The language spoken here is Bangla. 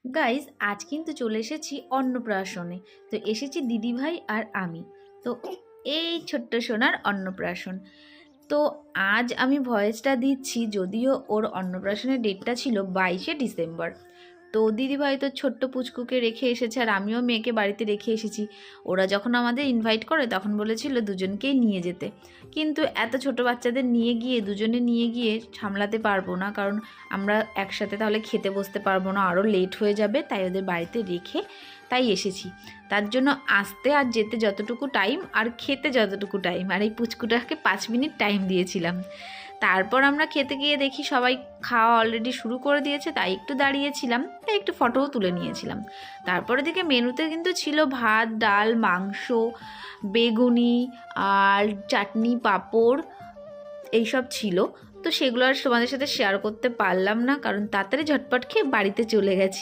গাইজ আজ কিন্তু চলে এসেছি অন্নপ্রাশনে। তো এসেছি দিদিভাই আর আমি। তো এই ছোট্ট সোনার অন্নপ্রাশন। তো আজ আমি ভয়েসটা দিচ্ছি, যদিও ওর অন্নপ্রাশনের ডেটটা ছিল 22শে ডিসেম্বর। তো দিদিভাই তো ছোট্ট পুচকুকে রেখে এসেছে, আর আমিও মেয়েকে বাড়িতে রেখে এসেছি। ওরা যখন আমাদের ইনভাইট করে তখন বলেছিল দুজনকেই নিয়ে যেতে, কিন্তু এত ছোট বাচ্চাদের নিয়ে গিয়ে দুজনে নিয়ে গিয়ে সামলাতে পারবো না, কারণ আমরা একসাথে তাহলে খেতে বসতে পারবো না, আরও লেট হয়ে যাবে। তাই ওদের বাড়িতে রেখে তাই এসেছি। তার জন্য আসতে আর যেতে যতটুকু টাইম, আর খেতে যতটুকু টাইম, আর এই পুচকুটাকে 5 মিনিট টাইম দিয়েছিলাম। তারপর আমরা খেতে গিয়ে দেখি সবাই খাওয়া অলরেডি শুরু করে দিয়েছে, তাই একটু দাঁড়িয়েছিলাম, তাই একটু ফটোও তুলে নিয়েছিলাম। তারপরে দিকে মেনুতে কিন্তু ছিল ভাত, ডাল, মাংস, বেগুনি আর চাটনি, পাঁপড়, এইসব ছিল। তো সেগুলো আর তোমাদের সাথে শেয়ার করতে পারলাম না, কারণ তাড়াতাড়ি ঝটপট খেয়ে বাড়িতে চলে গেছি।